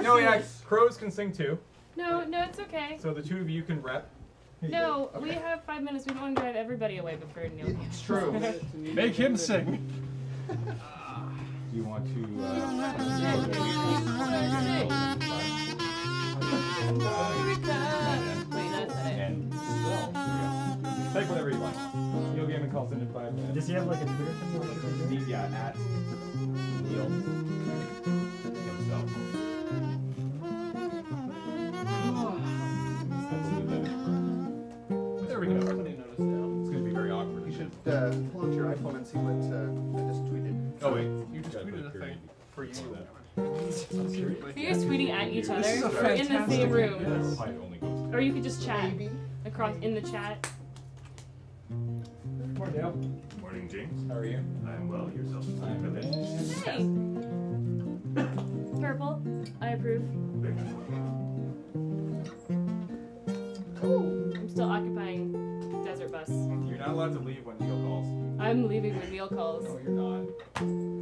No, yeah, crows can sing too. No, it's okay. So the two of you can rep. No, we have 5 minutes. We don't want to drive everybody away before Neil. It's true. Make him sing. Do you want to? Take whatever you want. Neil Gaiman calls in 5 minutes. Does he have like a Twitter thing? Yeah, at Neil himself. There we go. It's going to be very awkward. You should pull out your iPhone and see what I just tweeted. Oh wait, You just tweeted a thing for you. Are you guys tweeting at each other or in the same room? Or you could just chat across in the chat. Morning, Dale. Morning, James. How are you? I'm well. Yourself? Hey. Purple. I approve. I'm still occupying Desert Bus. You're not allowed to leave when Neil calls. I'm leaving when Neil calls. No, you're not.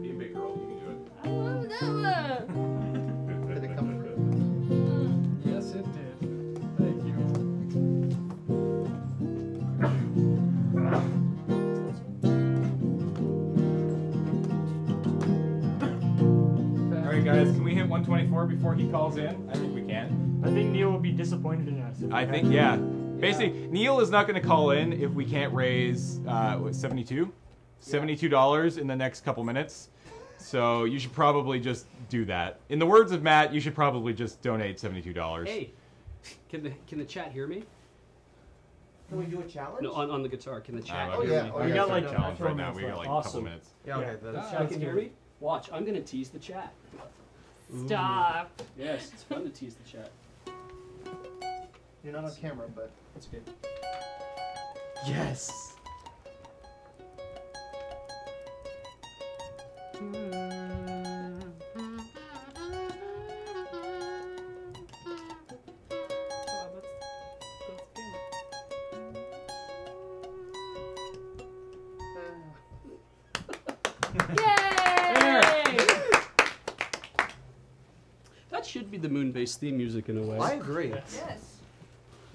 Be a big girl. You can do it. I love that. Did it come through? Yes, it did. Thank you. Alright guys, can we hit 124 before he calls in? I think we can. I think Neil will be disappointed in us. I think, yeah. Basically, Neil is not going to call in if we can't raise, what, 72? $72 in the next couple minutes. So you should probably just do that. In the words of Matt, you should probably just donate $72. Hey, can the chat hear me? Can we do a challenge? No, on the guitar. Can the chat Oh, hear yeah. me? Oh, We got like challenge 4 right now. minutes We got like left. a couple minutes. Yeah, okay. The That's chat can hear me? Watch, I'm gonna tease the chat. Stop. Yes, it's fun to tease the chat. You're not on camera, but That's good. Yes. Yay! That should be the moon-based theme music in a way. I agree. Yes.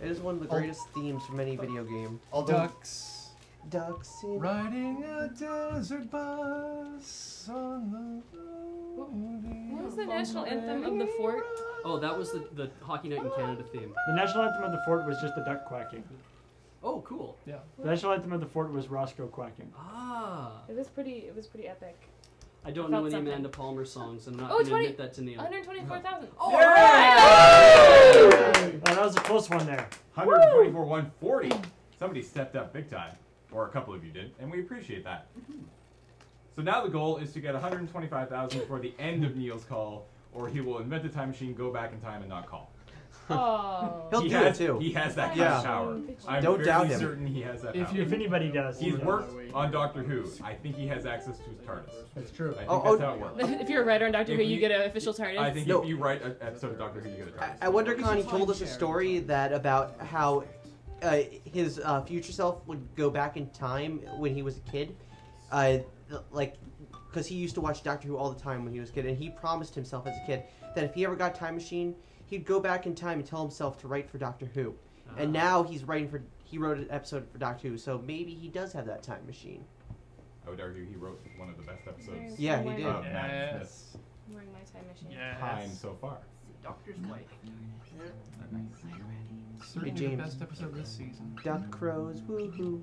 It is one of the greatest themes from any video game. although Ducks Ducks in... riding a desert bus on the road. What was the national anthem of the fort? Oh, that was the Hockey Night in Canada theme. The national anthem of the fort was just the duck quacking. Oh, cool. Yeah. The national anthem of the fort was Roscoe quacking. Ah. It was pretty epic. I don't I know felt any something. Amanda Palmer songs, and I'm not Oh, going to 20 admit that to Neil. 124,000. Oh, Oh, that was a close one there. 124, 140. Somebody stepped up big time. Or a couple of you did, and we appreciate that. So now the goal is to get 125,000 before the end of Neil's call, or he will invent a time machine, go back in time, and not call. Oh. He'll do it too. He has that kind Yeah. of power. I'm Don't very doubt him. certain he has that If power. you- If anybody does. He's worked on Doctor Who. I think he has access to his TARDIS. That's true. I think Oh, that's how it works. If you're a writer on Doctor If Who, you you- get an official TARDIS. I think No. if you write an episode of Doctor Who, you get a TARDIS. At WonderCon, he told us a story that about how his future self would go back in time when he was a kid, like because he used to watch Doctor Who all the time when he was a kid, and he promised himself as a kid that if he ever got a time machine, he'd go back in time and tell himself to write for Doctor Who. And now he wrote an episode for Doctor Who, so maybe he does have that time machine. I would argue he wrote one of the best episodes Yeah, he did. of Matt Smith's I'm wearing my time machine. time so far. Doctor's wife. Certainly the James. best episode this season. Duck crows, woohoo.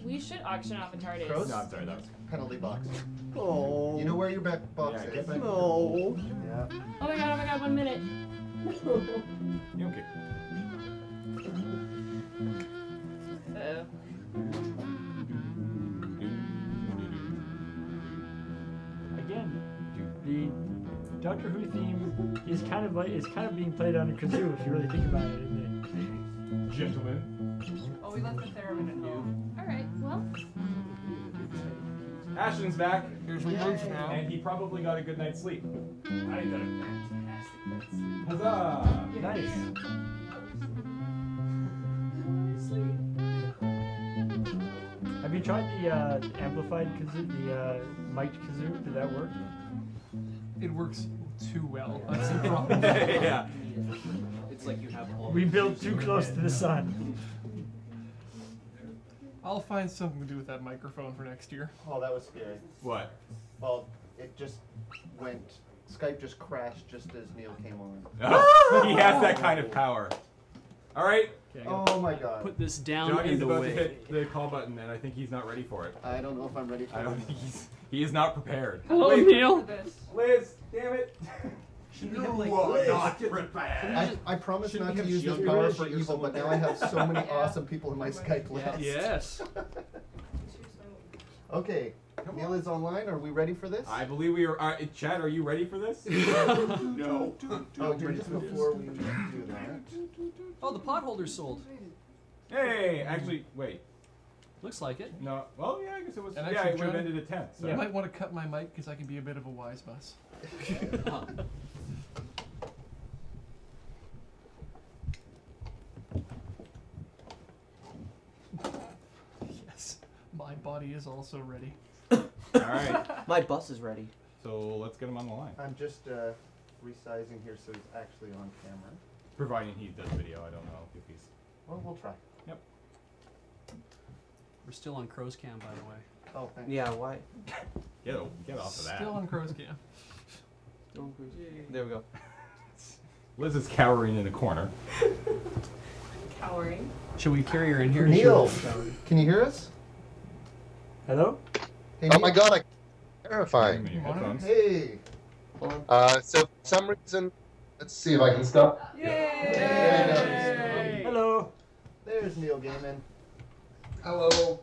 We should auction off a TARDIS. Crows? No, I'm sorry, that was... penalty box. Oh. You know where your back box Yeah, is. get back. No. Yeah. Oh my god, 1 minute. You okay? Uh-oh. Again, the Doctor Who theme is kind of being played on a kazoo if you really think about it. Isn't Gentlemen. Oh, we left the theremin at home. Alright, well. Ashton's back. Here's your lunch now. And he probably got a good night's sleep. I got a fantastic night's sleep. Huzzah! it? Nice. Have you tried the amplified kazoo, the mic'd kazoo? Did that work? It works too well. That's the problem. Yeah. It's like you have all. We built too close to the sun. I'll find something to do with that microphone for next year. Oh, that was scary. What? Well, it just went. Skype just crashed just as Neil came on. Oh, he has that kind of power. All right. Okay, I gotta Oh my god. put this down Johnny's and about away. to hit the call button, and I think he's not ready for it. I don't know if I'm ready for I don't it. think he is not prepared. Hello, Wait, Neil. Liz, damn it. You are not prepared. I promise not to use this power for evil, but now I have so many awesome people in my Skype list. Yes. Okay, Neil is online. Are we ready for this? I believe we are. Chad, are you ready for this? No. Oh, just before we do that. Oh, the potholder's sold. Hey, actually, wait. Looks like it. No. Well, yeah, I guess it was. And Yeah, actually, it would have Johnny, ended at 10. So. You might want to cut my mic because I can be a bit of a wise bus. Yes, my body is also ready. All right. My bus is ready. So let's get him on the line. I'm just resizing here so he's actually on camera. Providing he does video, I don't know if he's. Well, we'll try. We're still on Crow's Cam, by the way. Oh, thanks. Yeah, why? Get off of that. Still on Crow's Cam. There we go. Liz is cowering in a corner. Cowering. Should we carry her in here? Neil, can you hear us? Hello? Hey, Oh my Neil. god, terrifying. Your headphones. Hey. So for some reason, let's see if I can stop. Yay! Hello. There's Neil Gaiman. Hello.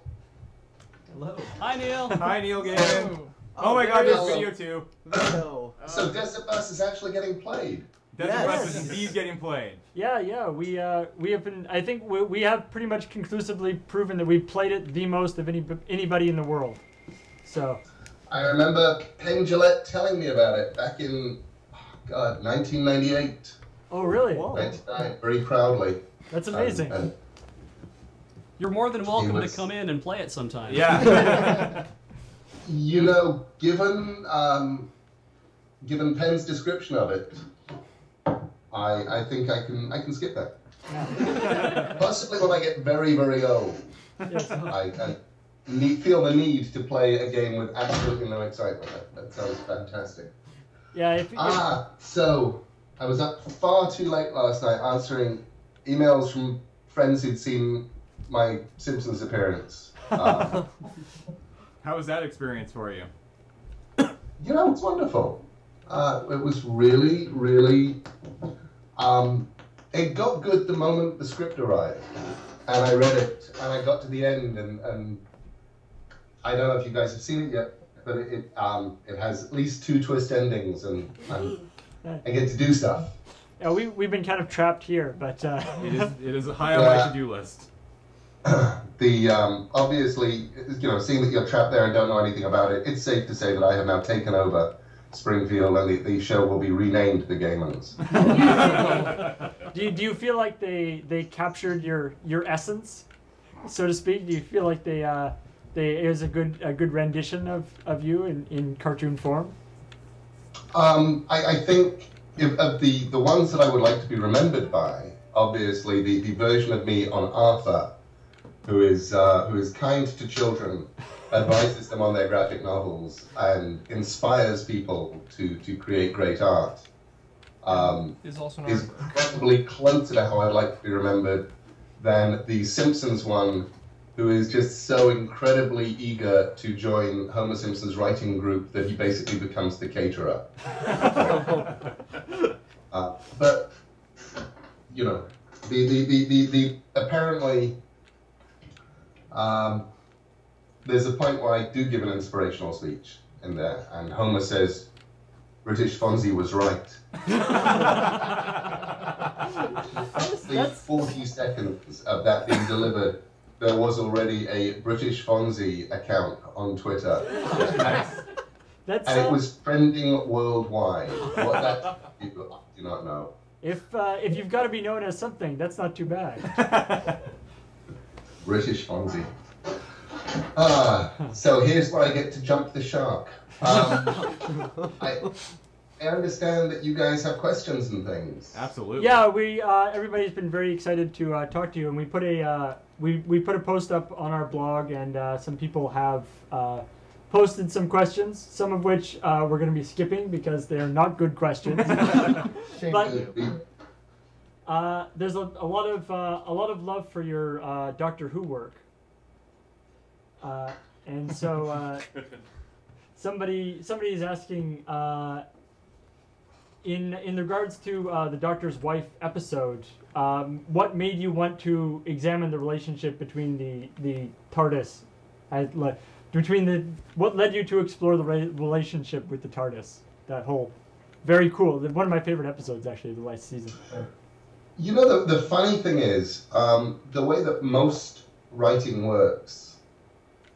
Hello. Hi, Neil. Hi, Neil Gaiman. Oh my god, there's video too. No. So De5ertBus is actually getting played. De5ertBus is indeed getting played. Yeah. We have been. I think we have pretty much conclusively proven that we've played it the most of anybody in the world. So. I remember Penn Gillette telling me about it back in, 1998. Oh really? 99, very proudly. That's amazing. And You're more than welcome was- to come in and play it sometime. Yeah. you know, given Penn's description of it, I think I can skip that. Possibly when I get very, very old, Yes. I feel the need to play a game with absolutely no excitement. That sounds fantastic. Yeah. So I was up far too late last night answering emails from friends who'd seen my Simpsons appearance. How was that experience for you? You know, it's wonderful. It was really, really. It got good the moment the script arrived, and I read it, and I got to the end, and I don't know if you guys have seen it yet, but it has at least 2 twist endings, and I get to do stuff. Yeah, we've been kind of trapped here, but It is high on my to-do list. Obviously, you know, seeing that you're trapped there and don't know anything about it, it's safe to say that I have now taken over Springfield, and the show will be renamed The Gamans. do you feel like they captured your essence, so to speak? Do you feel like it was a good rendition of you in cartoon form? I think of the ones that I would like to be remembered by, obviously the version of me on Arthur, who is kind to children, advises them on their graphic novels, and inspires people to create great art. Is also an Is probably closer to how I'd like to be remembered than the Simpsons one, who is just so incredibly eager to join Homer Simpson's writing group that he basically becomes the caterer. But you know, the apparently there's a point where I do give an inspirational speech in there, and Homer says, "British Fonzie was right." The 40 seconds of that being delivered, there was already a British Fonzie account on Twitter. And it was trending worldwide. What that I do not know. If you've got to be known as something, that's not too bad. British Fonzie. So here's where I get to jump the shark. I understand that you guys have questions and things. Absolutely. Yeah, we everybody's been very excited to talk to you, and we put a we put a post up on our blog, and some people have posted some questions, some of which we're going to be skipping because they're not good questions. But there's a lot of love for your Doctor Who work, and so somebody is asking. In regards to the Doctor's Wife episode, what made you want to examine the relationship between the TARDIS, what led you to explore the relationship with the TARDIS? That whole, very cool. One of my favorite episodes actually of the last season. You know, the funny thing is, the way that most writing works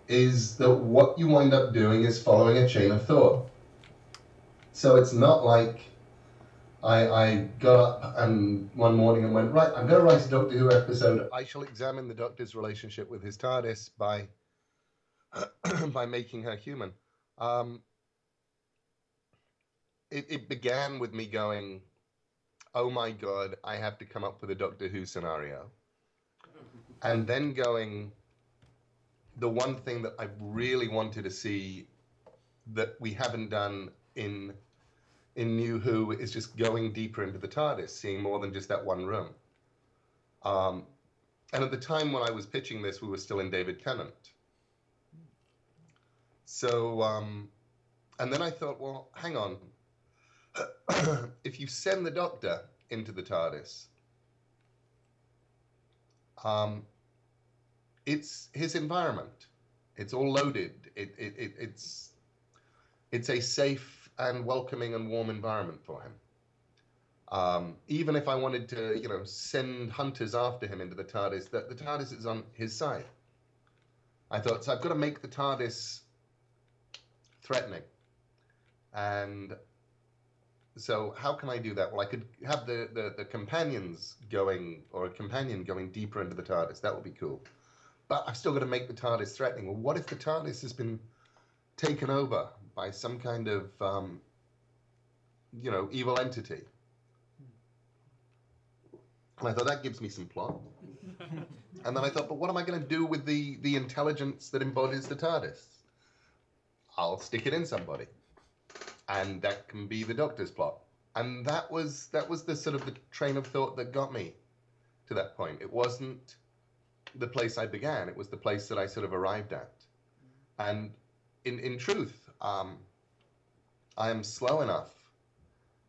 is that what you wind up doing is following a chain of thought. So it's not like I got up and one morning and went, right, I'm going to write a Doctor Who episode. I shall examine the Doctor's relationship with his TARDIS by by making her human. It began with me going, oh my God, I have to come up with a Doctor Who scenario. And then going, the one thing that I really wanted to see that we haven't done in New Who is just going deeper into the TARDIS, seeing more than just that one room. And at the time when I was pitching this, we were still in David Tennant. So, and then I thought, well, hang on. If you send the Doctor into the TARDIS, it's his environment. It's all loaded. It's a safe and welcoming and warm environment for him. Even if I wanted to, send hunters after him into the TARDIS, the TARDIS is on his side. I thought, so I've got to make the TARDIS threatening. And so how can I do that? Well, I could have the companions going, or a companion going deeper into the TARDIS. That would be cool. But I've still got to make the TARDIS threatening. Well, what if the TARDIS has been taken over by some kind of, evil entity? And I thought, that gives me some plot. And then I thought, but what am I going to do with the intelligence that embodies the TARDIS? I'll stick it in somebody. And that can be the Doctor's plot. And that was the sort of the train of thought that got me to that point. It wasn't the place I began. It was the place that I sort of arrived at. And in truth, I am slow enough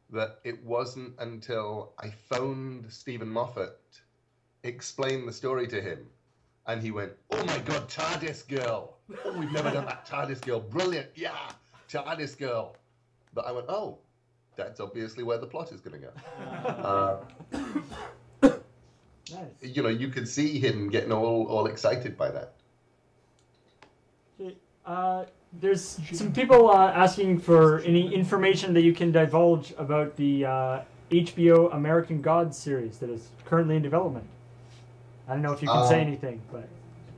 that it wasn't until I phoned Stephen Moffat, explained the story to him, and he went, oh my God, TARDIS girl. Oh, we've never done that. TARDIS girl. Brilliant. Yeah, TARDIS girl. But I went, oh, that's obviously where the plot is going to go. Nice. You could see him getting all excited by that. There's some people asking for any information that you can divulge about the HBO American Gods series that is currently in development. I don't know if you can say anything, but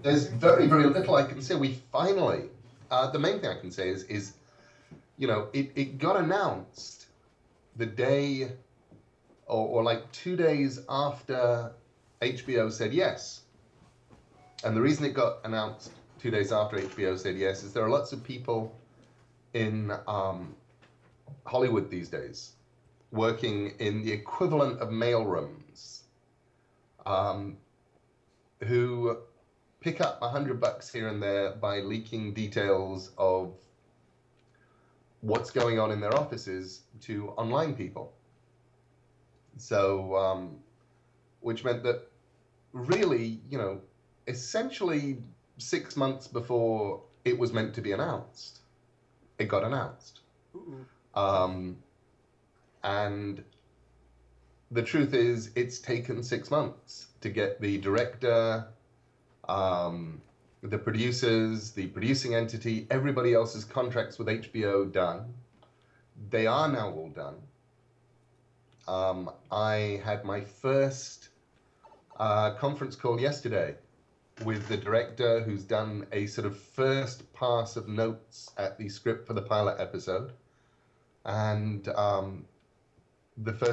there's very, very little I can say. We finally, the main thing I can say is it got announced the day or like 2 days after HBO said yes. And the reason it got announced 2 days after HBO said yes is there are lots of people in Hollywood these days working in the equivalent of mailrooms who pick up $100 here and there by leaking details of what's going on in their offices to online people. So, which meant that really, essentially 6 months before it was meant to be announced, it got announced. And the truth is, it's taken 6 months to get the director, the producers, the producing entity, everybody else's contracts with HBO done. They are now all done. I had my first conference call yesterday with the director who's done a sort of first pass of notes at the script for the pilot episode. and the first